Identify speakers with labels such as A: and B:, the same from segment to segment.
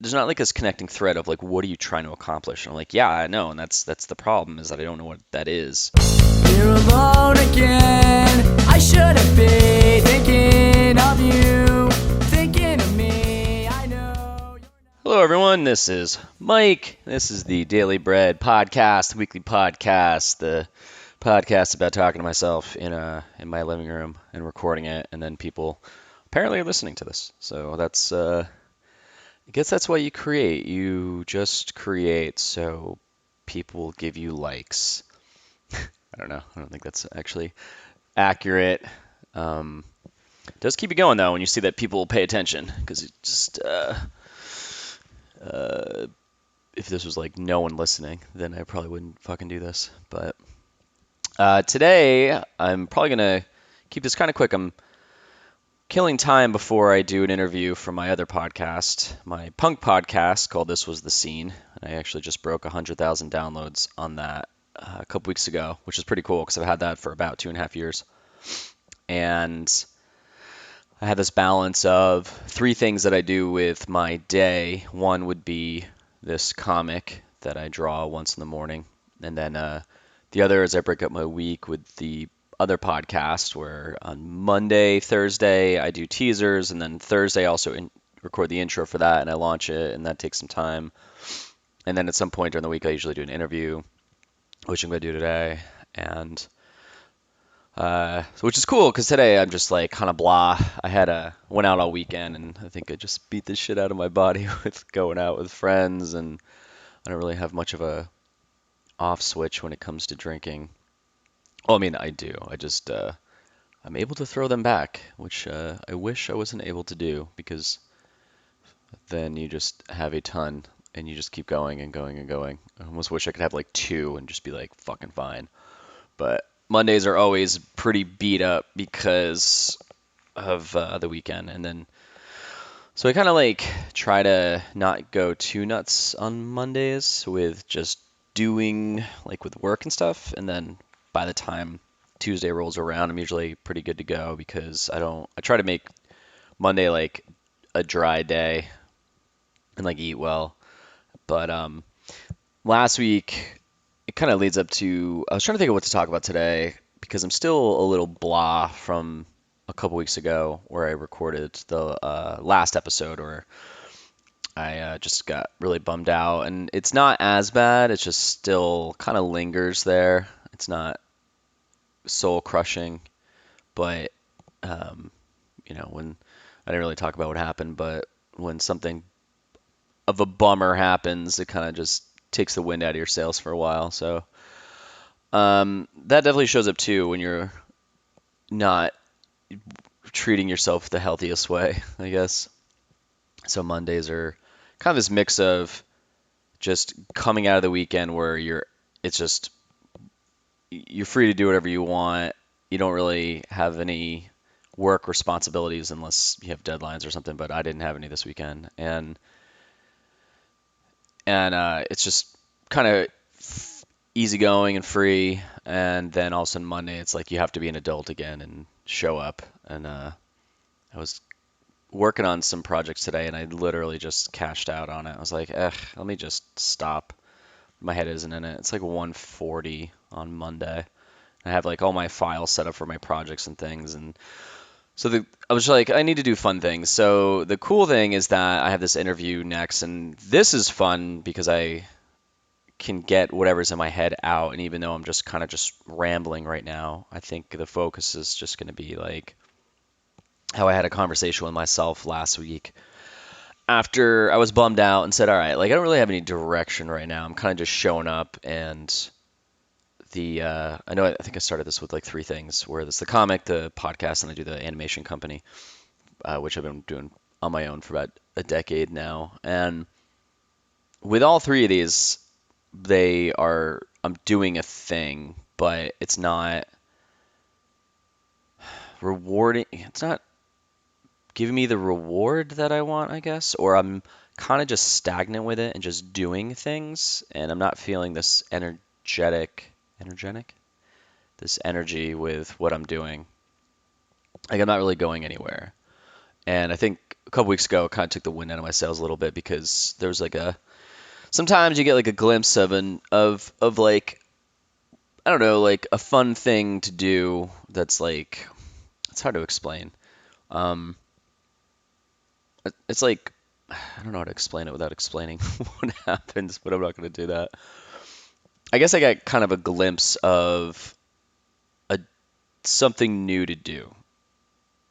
A: there's not like this connecting thread of like what are you trying to accomplish? And I'm like, yeah, I know, and that's the problem is that I don't know what that is.
B: You're alone again. I shouldn't be thinking of you, thinking of me. I know.
A: Hello, everyone. This is Mike. This is the Daily Bread podcast, weekly podcast, the podcast about talking to myself in my living room and recording it, and then people apparently are listening to this. So that's I guess that's why you create. You just create so people give you likes. I don't know. I don't think that's actually accurate. Um, it does keep you going though when you see that people pay attention because it just uh, if this was like no one listening, then I probably wouldn't fucking do this. But today, I'm probably gonna keep this kind of quick. I'm killing time before I do an interview for my other podcast, my punk podcast called This Was the Scene. And I actually just broke 100,000 downloads on that a couple weeks ago, which is pretty cool because I've had that for about 2.5 years. And I have this balance of three things that I do with my day. One would be this comic that I draw once in the morning. And then the other is I break up my week with the other podcast where on Monday, Thursday, I do teasers. And then Thursday, I also record the intro for that and I launch it. And that takes some time. And then at some point during the week, I usually do an interview, which I'm going to do today. And which is cool because today I'm just like kind of blah. Went out all weekend and I think I just beat the shit out of my body with going out with friends and I don't really have much of a off switch when it comes to drinking. Well, I mean, I do. I just I'm able to throw them back, which I wish I wasn't able to do because then you just have a ton and you just keep going and going and going. I almost wish I could have like two and just be like fucking fine. But Mondays are always pretty beat up because of the weekend. And then, so I kind of like try to not go too nuts on Mondays with just doing like with work and stuff. And then by the time Tuesday rolls around, I'm usually pretty good to go because I try to make Monday like a dry day and like eat well. But last week, it kind of leads up to, I was trying to think of what to talk about today because I'm still a little blah from a couple weeks ago where I recorded the last episode where I just got really bummed out. And it's not as bad, it's just still kind of lingers there. It's not soul crushing, but, um, when I didn't really talk about what happened, but when something of a bummer happens, it kind of just takes the wind out of your sails for a while. So that definitely shows up too when you're not treating yourself the healthiest way, I guess. So Mondays are kind of this mix of just coming out of the weekend where it's just you're free to do whatever you want. You don't really have any work responsibilities unless you have deadlines or something, but I didn't have any this weekend. And it's just kind of easygoing and free. And then all of a sudden Monday, it's like you have to be an adult again and show up. And I was working on some projects today, and I literally just cashed out on it. I was like, let me just stop. My head isn't in it. It's like 1:40 on Monday. I have like all my files set up for my projects and things, and so I was like, I need to do fun things. So the cool thing is that I have this interview next, and this is fun because I can get whatever's in my head out. And even though I'm just kind of just rambling right now, I think the focus is just going to be like how I had a conversation with myself last week after I was bummed out and said, all right, like I don't really have any direction right now. I'm kind of just showing up and I think I started this with like three things where it's the comic, the podcast, and I do the animation company, which I've been doing on my own for about a decade now. And with all three of these, I'm doing a thing, but it's not rewarding. It's not giving me the reward that I want, I guess, or I'm kind of just stagnant with it and just doing things, and I'm not feeling this energetic, this energy with what I'm doing. Like I'm not really going anywhere. And I think a couple weeks ago, it kind of took the wind out of my sails a little bit because there was like a sometimes you get like a glimpse of like I don't know, like a fun thing to do that's like it's hard to explain. Um, it's like I don't know how to explain it without explaining what happens, but I'm not going to do that. I guess I got kind of a glimpse of a something new to do,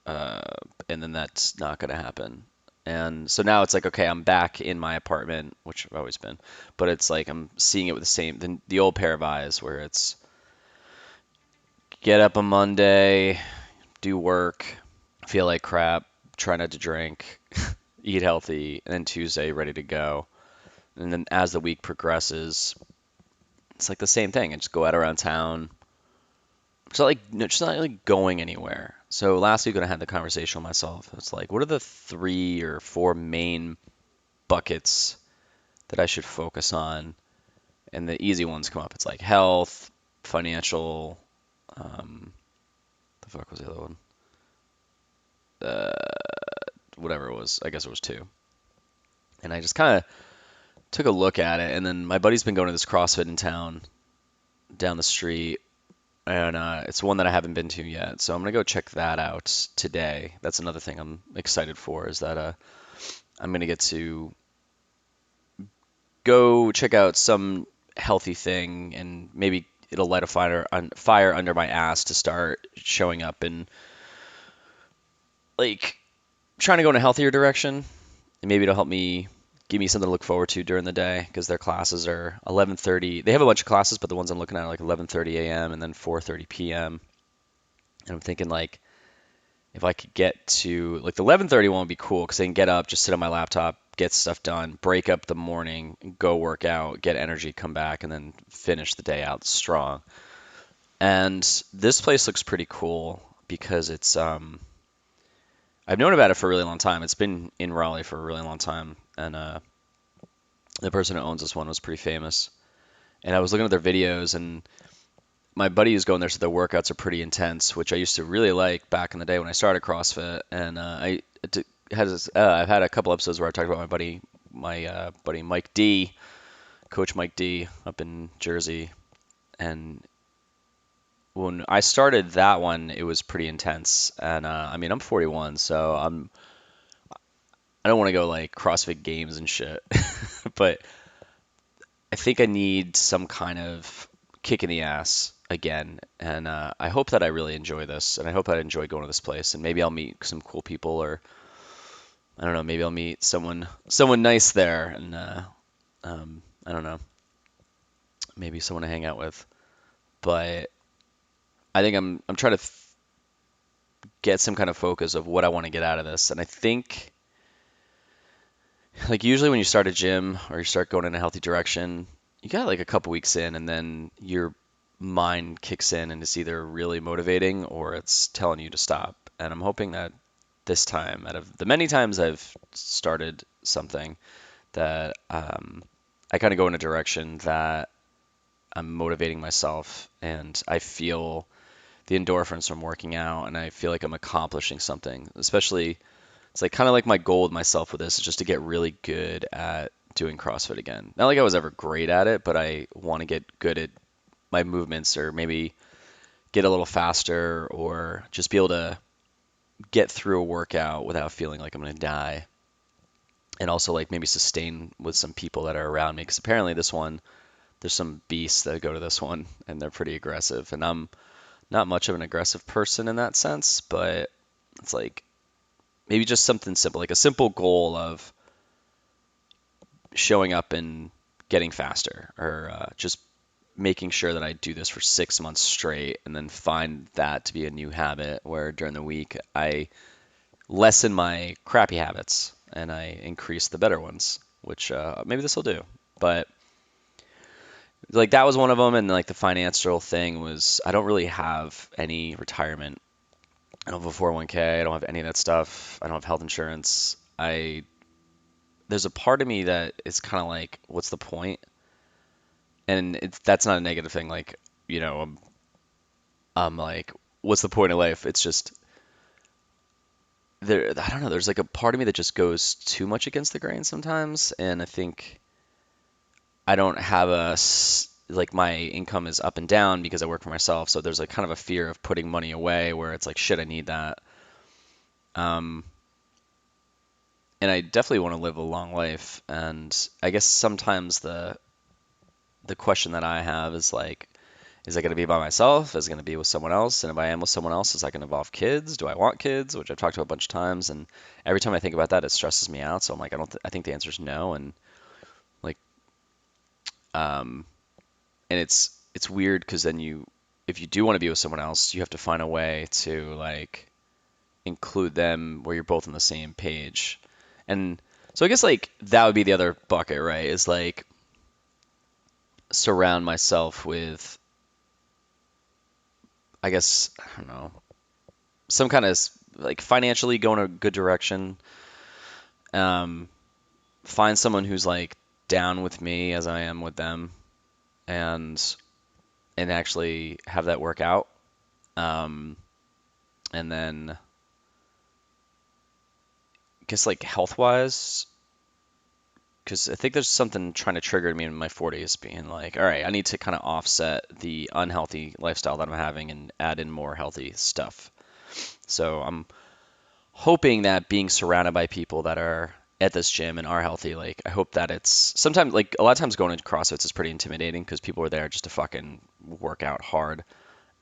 A: uh, and then that's not going to happen. And so now it's like, okay, I'm back in my apartment, which I've always been, but it's like I'm seeing it with the old pair of eyes where it's get up on Monday, do work, feel like crap, try not to drink, eat healthy, and then Tuesday ready to go. And then as the week progresses, it's like the same thing. I just go out around town. It's not like no, just not like going anywhere. So last week when I had the conversation with myself, it's like, what are the 3 or 4 main buckets that I should focus on? And the easy ones come up. It's like health, financial, the fuck was the other one? Uh, Whatever it was. I guess it was 2. And I just kind of took a look at it, and then my buddy's been going to this CrossFit in town down the street, and it's one that I haven't been to yet. So I'm gonna go check that out today. That's another thing I'm excited for is that I'm gonna get to go check out some healthy thing, and maybe it'll light a fire under my ass to start showing up and like trying to go in a healthier direction, and maybe it'll help me give me something to look forward to during the day because their classes are 11:30. They have a bunch of classes, but the ones I'm looking at are like 11:30 a.m. and then 4:30 p.m. And I'm thinking like if I could get to like the 11:30 one would be cool because I can get up, just sit on my laptop, get stuff done, break up the morning, go work out, get energy, come back, and then finish the day out strong. And this place looks pretty cool because it's I've known about it for a really long time. It's been in Raleigh for a really long time, and the person who owns this one was pretty famous. And I was looking at their videos, and my buddy who's going there said their workouts are pretty intense, which I used to really like back in the day when I started CrossFit. And I've had a couple episodes where I talked about my buddy Mike D, Coach Mike D, up in Jersey. And when I started that one, it was pretty intense. And I mean, I'm 41, so I don't want to go like CrossFit Games and shit, but I think I need some kind of kick in the ass again, and I hope that I really enjoy this, and I hope that I enjoy going to this place, and maybe I'll meet some cool people, or I don't know, maybe I'll meet someone nice there, and I don't know, maybe someone to hang out with. But I think I'm trying to get some kind of focus of what I want to get out of this, and I think like usually when you start a gym or you start going in a healthy direction, you got like a couple weeks in, and then your mind kicks in and it's either really motivating or it's telling you to stop. And I'm hoping that this time, out of the many times I've started something, that I kind of go in a direction that I'm motivating myself and I feel the endorphins from working out and I feel like I'm accomplishing something. Especially, it's like kind of like my goal with myself with this is just to get really good at doing CrossFit again. Not like I was ever great at it, but I want to get good at my movements or maybe get a little faster or just be able to get through a workout without feeling like I'm going to die. And also like maybe sustain with some people that are around me because apparently this one, there's some beasts that go to this one and they're pretty aggressive. And I'm not much of an aggressive person in that sense, but it's like maybe just something simple, like a simple goal of showing up and getting faster or just making sure that I do this for 6 months straight and then find that to be a new habit where during the week I lessen my crappy habits and I increase the better ones, which maybe this will do. But like that was one of them, and like the financial thing was I don't really have any retirement. I don't have a 401k. I don't have any of that stuff. I don't have health insurance. There's a part of me that is kind of like, what's the point? And that's not a negative thing. Like, I'm like, what's the point of life? It's just I don't know, there's like a part of me that just goes too much against the grain sometimes, and I think I don't have like my income is up and down because I work for myself, so there's like kind of a fear of putting money away where it's like shit, I need that. Um, and I definitely want to live a long life, and I guess sometimes the question that I have is like, is I going to be by myself? Is it going to be with someone else? And if I am with someone else, is that going to involve kids? Do I want kids? Which I've talked about a bunch of times, and every time I think about that, it stresses me out. So I'm like, I think the answer is no, and like, um, and it's weird because then if you do want to be with someone else, you have to find a way to like include them where you're both on the same page. And so I guess like that would be the other bucket, right? Is like surround myself with, I guess, I don't know, some kind of like financially go in a good direction. Um, find someone who's like down with me as I am with them, and actually have that work out. Um, and then I guess like health wise, because I think there's something trying to trigger me in my 40s, being like, all right, I need to kind of offset the unhealthy lifestyle that I'm having and add in more healthy stuff. So I'm hoping that being surrounded by people that are at this gym and are healthy, like I hope that it's sometimes like a lot of times going into CrossFits is pretty intimidating because people are there just to fucking work out hard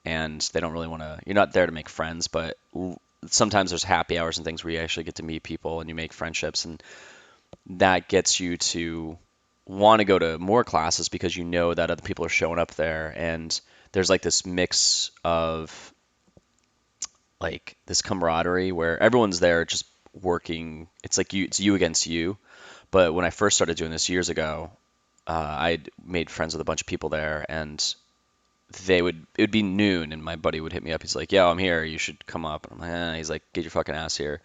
A: and they don't really want to, you're not there to make friends, but sometimes there's happy hours and things where you actually get to meet people and you make friendships, and that gets you to want to go to more classes because you know that other people are showing up there, and there's like this mix of like this camaraderie where everyone's there just working. It's like it's you against you. But when I first started doing this years ago, I'd made friends with a bunch of people there, and it would be noon, and my buddy would hit me up. He's like, "Yo, I'm here. You should come up." And I'm like, He's like, "Get your fucking ass here."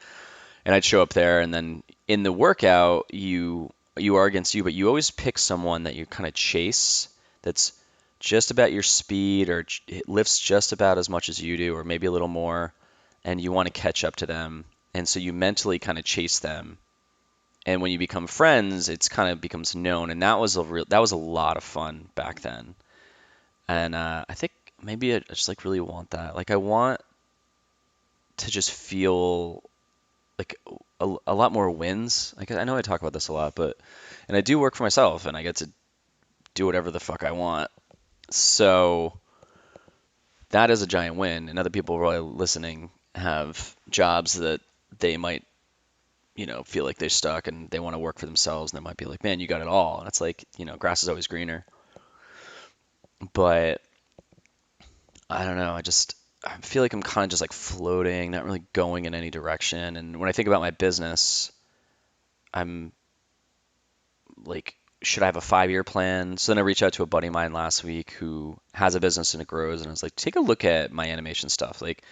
A: And I'd show up there, and then in the workout, you are against you, but you always pick someone that you kind of chase that's just about your speed or it lifts just about as much as you do, or maybe a little more, and you want to catch up to them. And so you mentally kind of chase them. And when you become friends, it's kind of becomes known. And that was a lot of fun back then. And I think maybe I just like really want that. Like I want to just feel like a lot more wins. Like I know I talk about this a lot, but and I do work for myself and I get to do whatever the fuck I want. So that is a giant win. And other people really listening have jobs that they might, feel like they're stuck and they want to work for themselves and they might be like, man, you got it all. And it's like, grass is always greener. But I don't know. I feel like I'm kind of just like floating, not really going in any direction. And when I think about my business, I'm like, should I have a 5-year plan? So then I reached out to a buddy of mine last week who has a business and it grows. And I was like, take a look at my animation stuff. Like,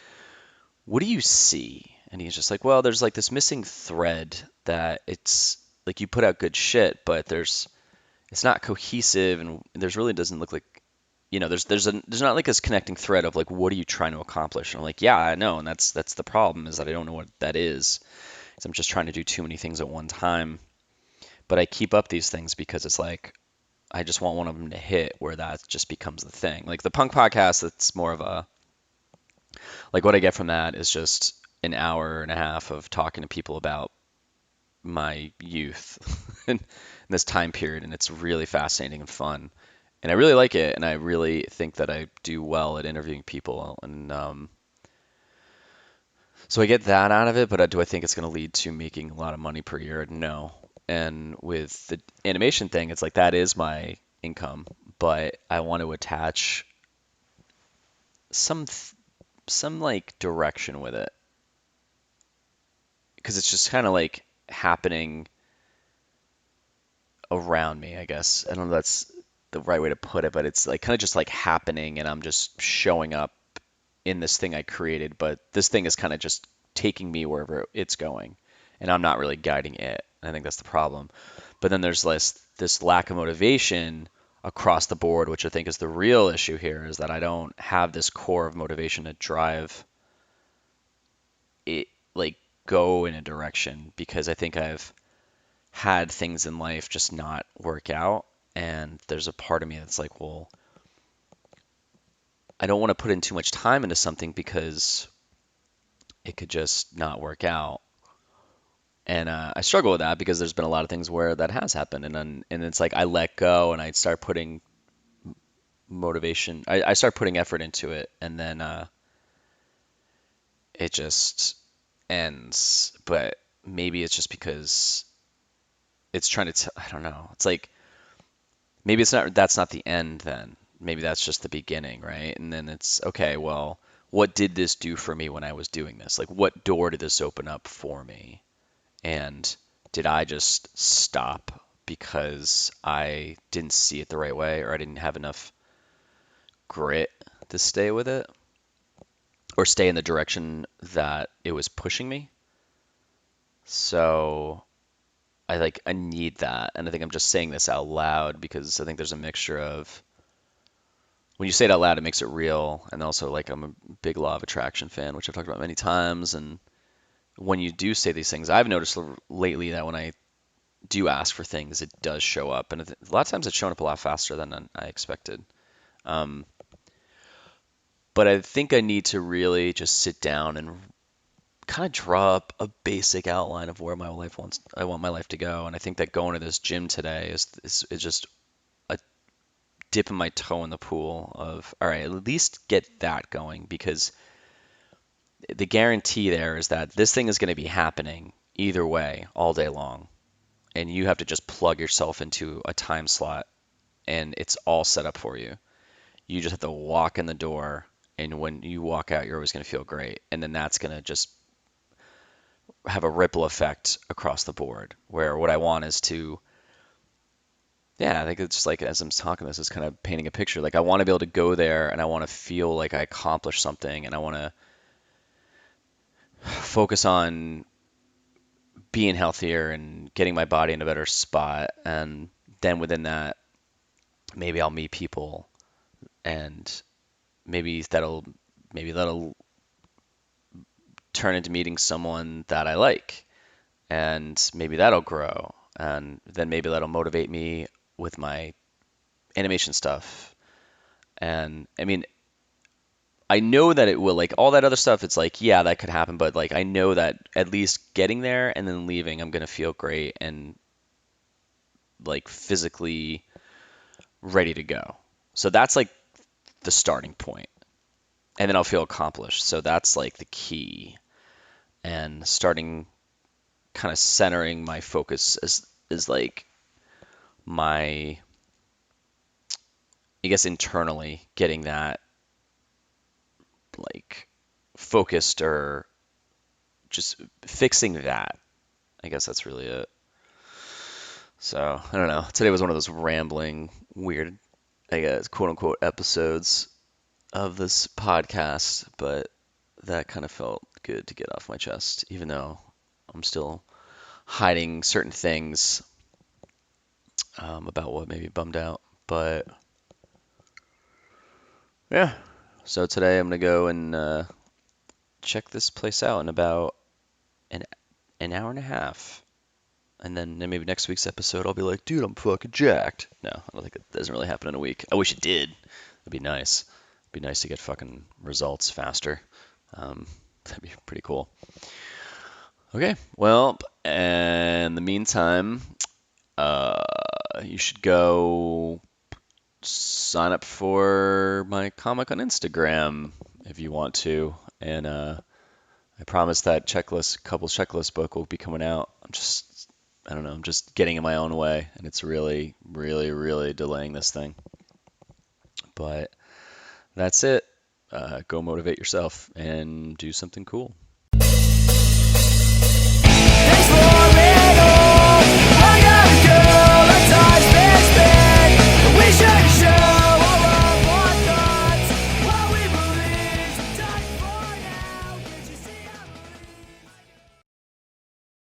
A: what do you see? And he's just like, well, there's like this missing thread that it's like you put out good shit, but it's not cohesive and there's really doesn't look like, there's not like this connecting thread of like, what are you trying to accomplish? And I'm like, yeah, I know. And that's the problem is that I don't know what that is. So I'm just trying to do too many things at one time. But I keep up these things because it's like I just want one of them to hit where that just becomes the thing. Like the punk podcast, it's more of a like what I get from that is just an hour and a half of talking to people about my youth and this time period, and it's really fascinating and fun. And I really like it, and I really think that I do well at interviewing people, and so I get that out of it. But do I think it's going to lead to making a lot of money per year? No. And with the animation thing, it's like that is my income, but I want to attach some some like direction with it because it's just kind of like happening around me, I guess. I don't know if that's the right way to put it, but it's like kind of just like happening and I'm just showing up in this thing I created, but this thing is kind of just taking me wherever it's going and I'm not really guiding it. I think that's the problem. But then there's this lack of motivation across the board, which I think is the real issue here, is that I don't have this core of motivation to drive it, like go in a direction because I think I've had things in life just not work out. And there's a part of me that's like, well, I don't want to put in too much time into something because it could just not work out. And I struggle with that because there's been a lot of things where that has happened, and then and it's like I let go and I start putting motivation, I start putting effort into it, and then it just ends. But maybe it's just because it's trying to I don't know. It's like maybe it's not that's not the end then. Maybe that's just the beginning, right? And then it's okay, well, what did this do for me when I was doing this? Like what door did this open up for me? And did I just stop because I didn't see it the right way or I didn't have enough grit to stay with it or stay in the direction that it was pushing me? So I need that. And I think I'm just saying this out loud because I think there's a mixture of when you say it out loud, it makes it real. And also like I'm a big law of attraction fan, which I've talked about many times. And when you do say these things, I've noticed lately that when I do ask for things, it does show up, and a lot of times it's shown up a lot faster than I expected. Um, but I think I need to really just sit down and kind of draw up a basic outline of where I want my life to go. And I think that going to this gym today is just a dip in my toe in the pool of all right, at least get that going because the guarantee there is that this thing is going to be happening either way all day long. And you have to just plug yourself into a time slot and it's all set up for you. You just have to walk in the door, and when you walk out, you're always going to feel great. And then that's going to just have a ripple effect across the board. Where what I want is to, yeah, I think it's just like as I'm talking this, is kind of painting a picture. Like I want to be able to go there and I want to feel like I accomplished something, and I want to focus on being healthier and getting my body in a better spot. And then within that, maybe I'll meet people and maybe that'll turn into meeting someone that I like, and maybe that'll grow, and then maybe that'll motivate me with my animation stuff. And I mean, I know that it will, like all that other stuff, it's like, yeah, that could happen, but like I know that at least getting there and then leaving, I'm gonna feel great and like physically ready to go. So that's like the starting point. And then I'll feel accomplished. So that's like the key. And starting kind of centering my focus is like my, I guess internally getting that like focused or just fixing that. I guess that's really it. So I don't know. Today was one of those rambling, weird, I guess, quote unquote episodes of this podcast, but that kind of felt good to get off my chest, even though I'm still hiding certain things about what made me bummed out. But yeah, so today I'm gonna go and check this place out in about an an hour and a half, and then maybe next week's episode I'll be like, dude, I'm fucking jacked. No, I don't think it doesn't really happen in a week. I wish it did. It'd be nice. It'd be nice to get fucking results faster. That'd be pretty cool. Okay, well, in the meantime, you should go sign up for my comic on Instagram if you want to. And I promise that couples checklist book will be coming out. I don't know, I'm just getting in my own way, and it's really, really, really delaying this thing. But that's it. Go motivate yourself and do something cool.